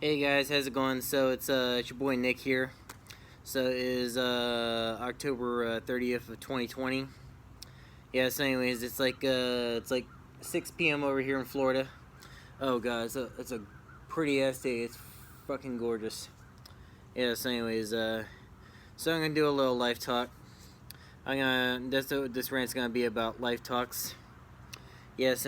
Hey guys, how's it going? So it's your boy Nick here. So it is October 30th of 2020. Yeah. So anyways, it's like 6 p.m. over here in Florida. Oh god, it's a pretty ass day. It's fucking gorgeous. Yeah. So anyways, so I'm gonna do a little life talk. This rant's gonna be about life talks. Yeah. Let's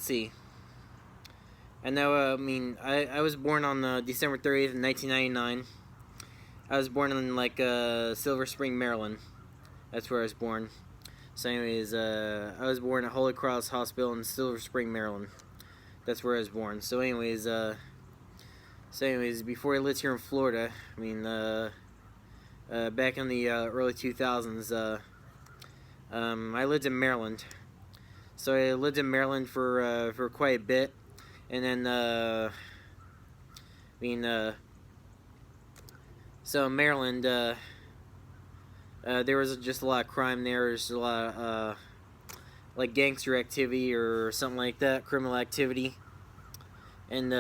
see. I know. I was born on December 30th, 1999. I was born in Silver Spring, Maryland. That's where I was born. So, anyways, I was born at Holy Cross Hospital in Silver Spring, Maryland. That's where I was born. So anyways, before I lived here in Florida, back in the early 2000s, I lived in Maryland. So I lived in Maryland for quite a bit, and then so in Maryland, there was just a lot of crime there. There's a lot of like gangster activity or something like that, criminal activity, and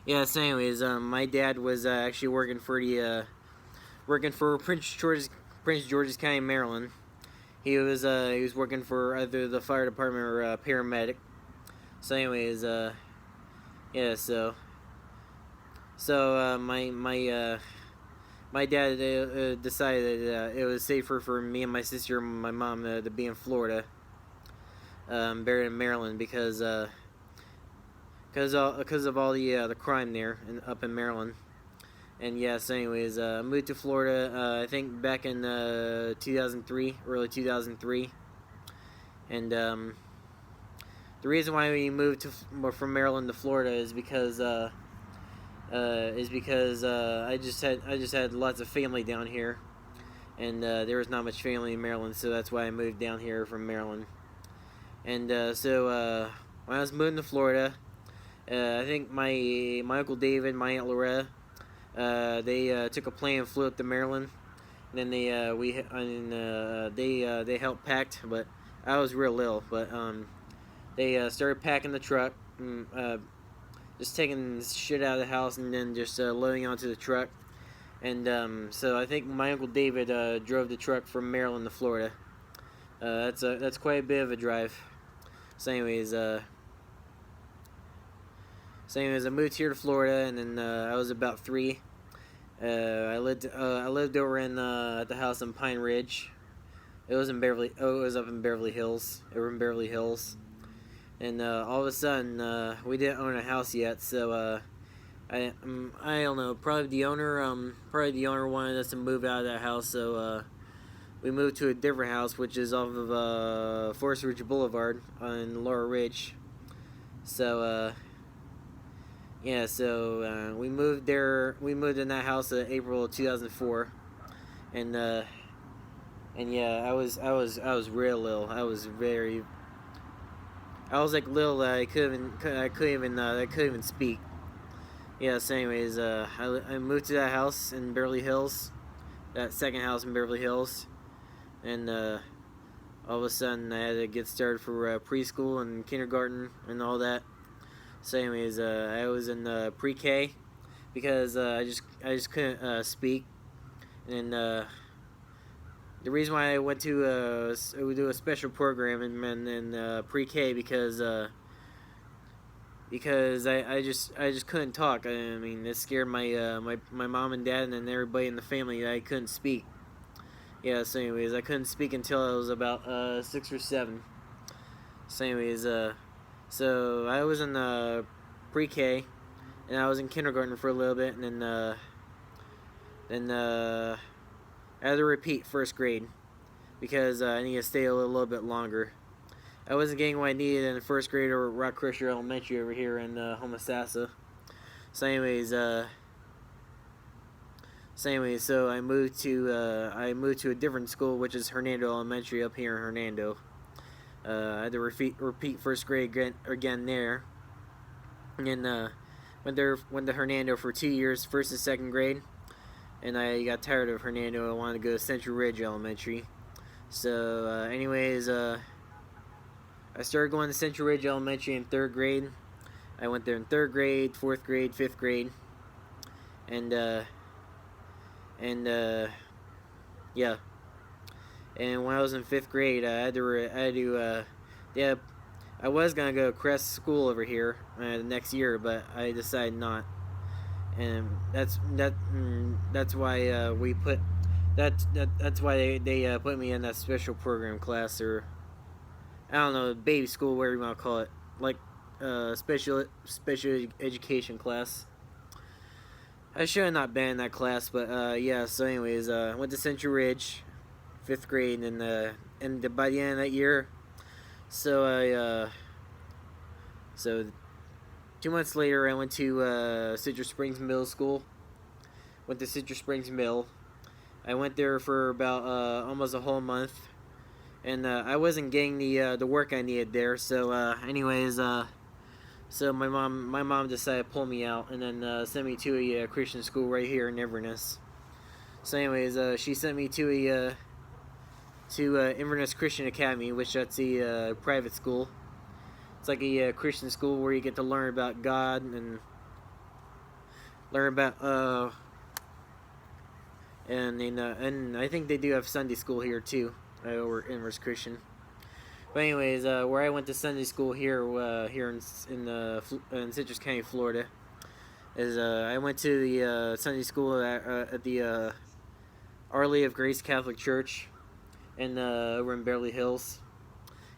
yeah. So anyways, my dad was actually working for Prince George's County, Maryland. He was working for either the fire department or paramedic. So anyways, yeah. My dad decided that it was safer for me and my sister and my mom to be in Florida, buried in Maryland because of all the crime there up in Maryland. And yes, anyways, I moved to Florida. I think back in 2003, early 2003, and the reason why we moved from Maryland to Florida is because I just had lots of family down here, and there was not much family in Maryland, so that's why I moved down here from Maryland. And when I was moving to Florida, I think my uncle David, my aunt Loretta, they took a plane and flew up to Maryland. And then they helped packed, but I was real little. But they started packing the truck. Just taking shit out of the house and then just loading onto the truck. And so I think my uncle David drove the truck from Maryland to Florida. That's quite a bit of a drive. So anyways, I moved here to Florida, and then I was about 3. I lived over in at the house in Pine Ridge. It was in Beverly. Oh, it was up in Beverly Hills. Over in Beverly Hills. And all of a sudden, we didn't own a house yet, so I don't know. Probably the owner wanted us to move out of that house, so we moved to a different house, which is off of Forest Ridge Boulevard on Laurel Ridge. So yeah, so we moved there. We moved in that house in April of 2004, and yeah, I was real little. I was like little that I couldn't even speak. Yeah. So anyways, I moved to that house in Beverly Hills, that second house in Beverly Hills, and all of a sudden I had to get started for preschool and kindergarten and all that. So anyways, I was in pre-K because I just couldn't speak, and the reason why I went to do a special program in pre-K because I just couldn't talk. I mean, it scared my mom and dad and then everybody in the family that I couldn't speak. Yeah. So anyways, I couldn't speak until I was about 6 or 7. So anyways, so I was in pre-K, and I was in kindergarten for a little bit, and then I had to repeat first grade because I needed to stay a little bit longer. I wasn't getting what I needed in first grade or Rock Crusher Elementary over here in Homosassa. So anyways, so I moved to a different school, which is Hernando Elementary up here in Hernando. I had to repeat first grade again there, and then went to Hernando for 2 years, first and second grade. And I got tired of Hernando. I wanted to go to Central Ridge Elementary. So, anyways, I started going to Central Ridge Elementary in 3rd grade. I went there in 3rd grade, 4th grade, 5th grade, and yeah. And when I was in 5th grade, yeah, I was gonna go to Crest School over here the next year, but I decided not. And that's why we put that's why they put me in that special program class, or I don't know, baby school, whatever you want to call it, like special education class. I should have not been in that class, but yeah. So anyways, I went to Central Ridge, 5th grade, and by the end of that year, so 2 months later, I went to Citrus Springs Middle School. Went to Citrus Springs Mill. I went there for about almost a whole month, and I wasn't getting the work I needed there. So anyways, so my mom decided to pull me out and then send me to a Christian school right here in Inverness. So anyways, she sent me to Inverness Christian Academy, which that's a private school. It's like a Christian school where you get to learn about God and learn about and I think they do have Sunday school here too, over Inverness Christian. But anyways, where I went to Sunday school here in Citrus County, Florida, is I went to the Sunday school at the Our Lady of Grace Catholic Church, over in Beverly Hills.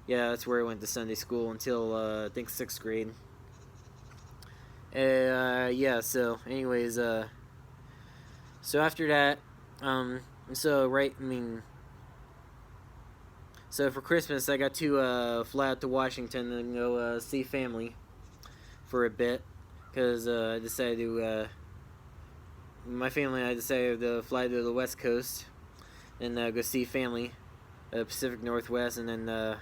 Yeah, that's where I went to Sunday school until I think 6th grade. Yeah. So anyways, so after that, so for Christmas, I got to fly out to Washington and go see family for a bit, because I decided to, my family and I decided to fly to the West Coast and go see family, Pacific Northwest, and then,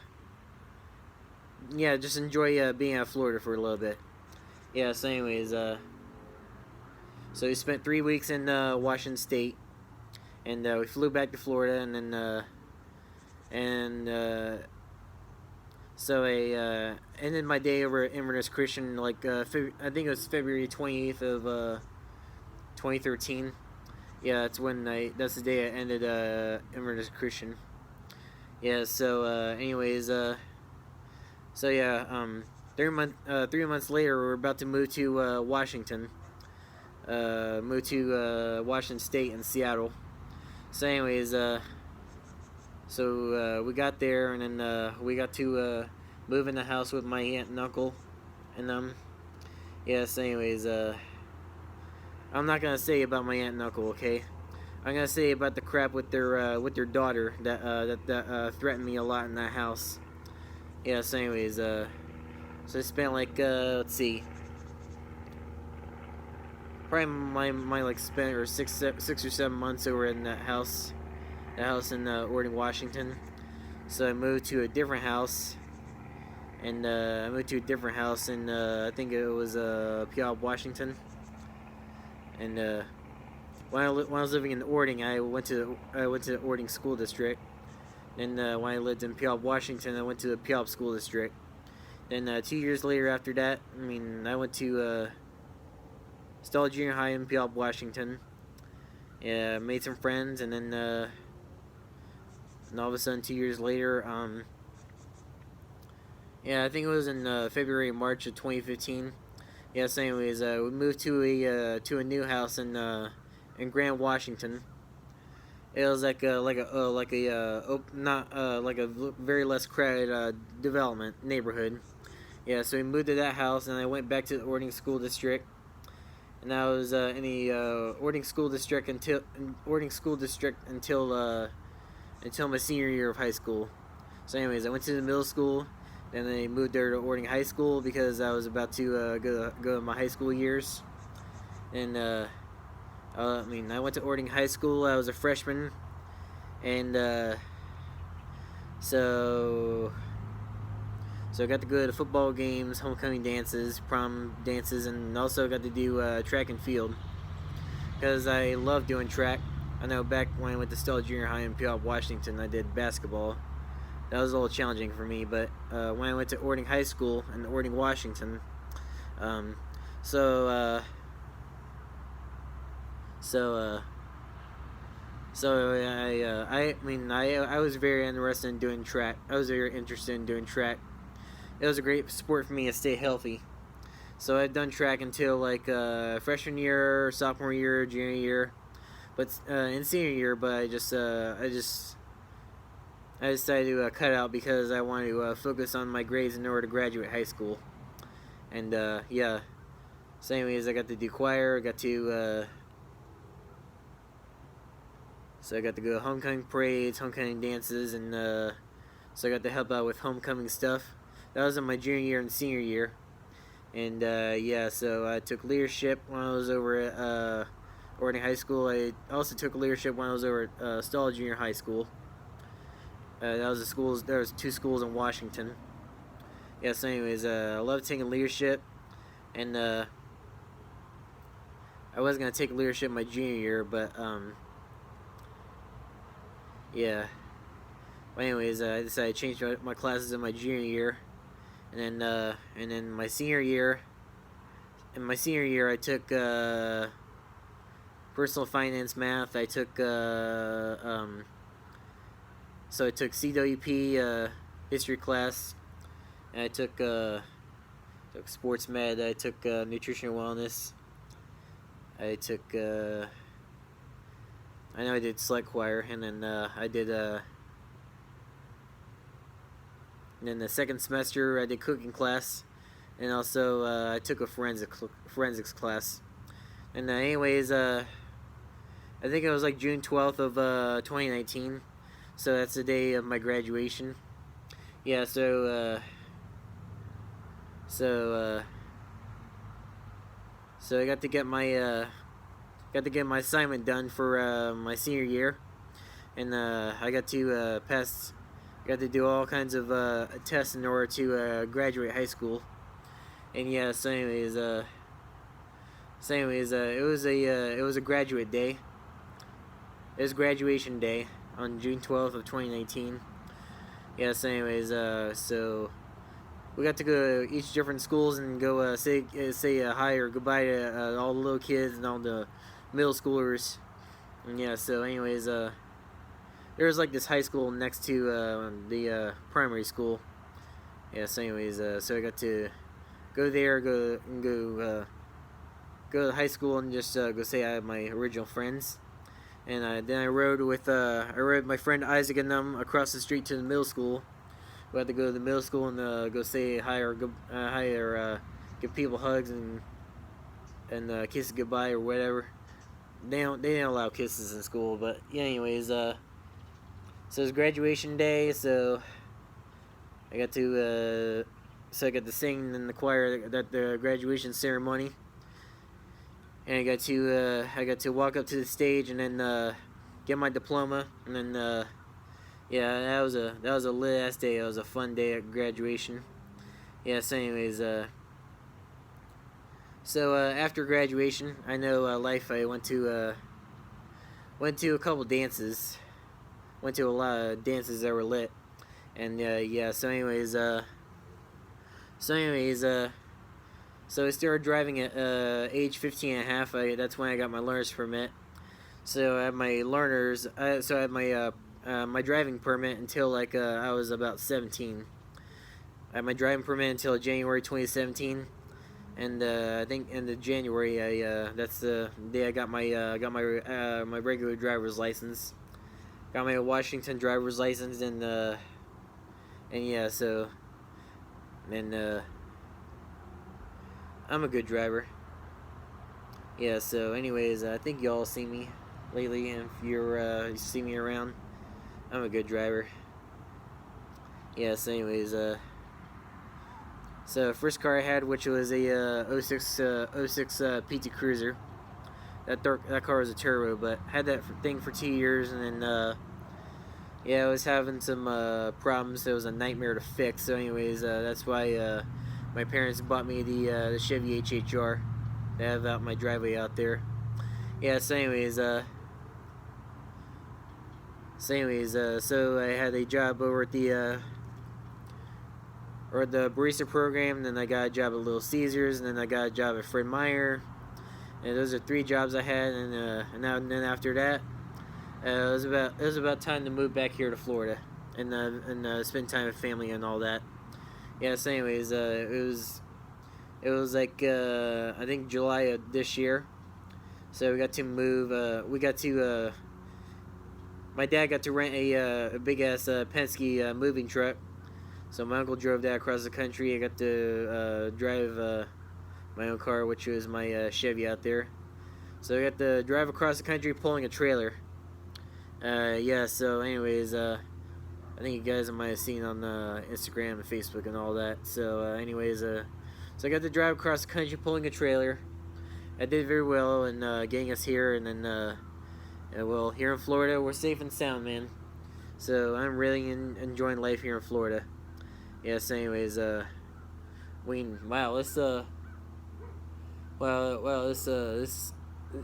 yeah, just enjoy being out of Florida for a little bit. Yeah, so anyways, so we spent 3 weeks in Washington State, and we flew back to Florida, and then, so I ended my day over at Inverness Christian, like, I think it was February 28th of 2013. Yeah, that's the day I ended Inverness Christian. Yeah, so anyways, so yeah, 3 months later, we're about to move to Washington. Move to Washington State in Seattle. So anyways, so we got there, and then we got to move in the house with my aunt and uncle and them. Yeah, so anyways, I'm not gonna say about my aunt and uncle, okay? I'm gonna say about the crap with their daughter that threatened me a lot in that house. Yeah, so anyways, so I spent like let's see, probably my like spent or six or 7 months over in that house in Ording, Washington. So I moved to a different house, and I moved to a different house in I think it was Puyallup, Washington. And when I was living in Ording, I went to the Ording School District. And when I lived in Puyallup, Washington, I went to the Puyallup School District. Then 2 years later after that, I went to Stella Junior High in Puyallup, Washington. Yeah, made some friends, and then and all of a sudden 2 years later, yeah, I think it was in February, March of 2015. Yeah, so anyways, we moved to a new house in Grand Washington. It was like a very less crowded development neighborhood. Yeah, so we moved to that house, and I went back to the Ording School District, and I was in the Ording School District until my senior year of high school. So anyways, I went to the middle school, then I moved there to Ording High School because I was about to go to my high school years. And I went to Ording High School. I was a freshman, and so I got to go to football games, homecoming dances, prom dances, and also got to do track and field because I love doing track. I know back when I went to Stella Junior High in Puyallup, Washington, I did basketball, that was a little challenging for me. But when I went to Ording High School in Ording, Washington, um, so so I was very interested in doing track. I was very interested in doing track. It was a great sport for me to stay healthy. So I'd done track until like freshman year, sophomore year, junior year, but in senior year. But I decided to cut out because I wanted to focus on my grades in order to graduate high school. And yeah. So anyways, I got to do choir. I got to go to homecoming parades, homecoming dances, and so I got to help out with homecoming stuff. That was in my junior year and senior year. And yeah, so I took leadership when I was over at Ording High School. I also took leadership when I was over at Stall Junior High School. That was the schools. There was 2 schools in Washington. Yeah. So anyways, I love taking leadership, and I was gonna take leadership my junior year, but yeah. But anyways, I decided to change my classes in my junior year, and then my senior year. In my senior year, I took personal finance math. I took so I took CWP history class, and I took sports med. I took nutrition and wellness. I took I know I did select choir, and then I did and then the second semester I did cooking class, and also I took a forensics class. And anyways, I think it was like June 12th of 2019, so that's the day of my graduation. Yeah, so I got to get my assignment done for my senior year, and I got to pass. Got to do all kinds of tests in order to graduate high school. And yeah, so anyways, it was a graduate day. It was graduation day on June 12th of 2019. Yeah, so anyways, so we got to go to each different schools and go say hi or goodbye to all the little kids and all the middle schoolers. And yeah, so anyways, there was like this high school next to the primary school. Yeah, so anyways, so I got to go there, go to the high school and just go say hi to my original friends. And then I rode with my friend Isaac and them across the street to the middle school. We had to go to the middle school and go say hi or give people hugs and kiss goodbye or whatever. They didn't allow kisses in school, but yeah, anyways, so it was graduation day, so I got to sing in the choir at the graduation ceremony, and I got to walk up to the stage and then get my diploma, and then yeah, that was a lit ass day. It was a fun day at graduation. Yeah, so anyways, after graduation, I know life. I went to a couple dances. Went to a lot of dances that were lit, and yeah. So I started driving at age 15 and a half. That's when I got my learner's permit. So I had my my driving permit until like I was about 17. I had my driving permit until January 2017. And I think in the January, that's the day I got my my regular driver's license. Got my Washington driver's license, and yeah, so and I'm a good driver. Yeah, so anyways, I think y'all see me lately, and if you see me around, I'm a good driver. Yeah, so anyways, so first car I had, which was a 06 PT Cruiser. That car was a turbo, but had that thing for 2 years, and then yeah, I was having some problems. It was a nightmare to fix. So anyways, that's why my parents bought me the Chevy HHR to have out my driveway out there. Yeah, so anyways, So anyways, so I had a job over at the barista program, and then I got a job at Little Caesars, and then I got a job at Fred Meyer. And those are 3 jobs I had, and then after that, it was about time to move back here to Florida, and spend time with family and all that. Yeah. So anyways, it was like I think July of this year. So we got to move. My dad got to rent a big ass Penske moving truck. So my uncle drove that across the country. I got to drive my own car, which was my Chevy out there. So I got to drive across the country pulling a trailer. Yeah. So anyways, I think you guys might have seen on Instagram and Facebook and all that. So anyways, so I got to drive across the country pulling a trailer. I did very well in getting us here, and then well, here in Florida we're safe and sound, man. So I'm really enjoying life here in Florida. Yes. Anyways, wow,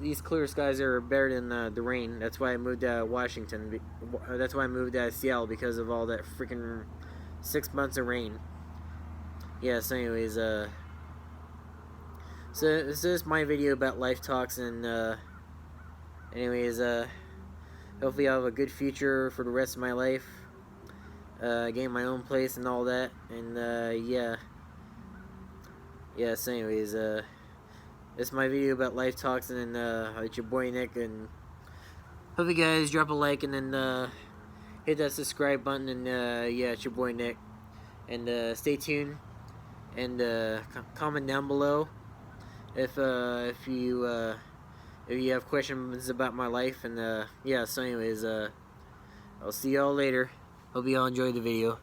these clear skies are better than the rain. That's why I moved out of Washington. That's why I moved out of Seattle, because of all that freaking 6 months of rain. Yes. Anyways, so this is my video about life talks, and anyways, hopefully I'll have a good future for the rest of my life. Getting my own place and all that, and yeah. Yes. Anyways, this is my video about life talks, and it's your boy Nick, and hope you guys drop a like, and then hit that subscribe button, and yeah, it's your boy Nick, and stay tuned, and comment down below if you have questions about my life, and yeah. So anyways, I'll see y'all later. Hope you all enjoyed the video.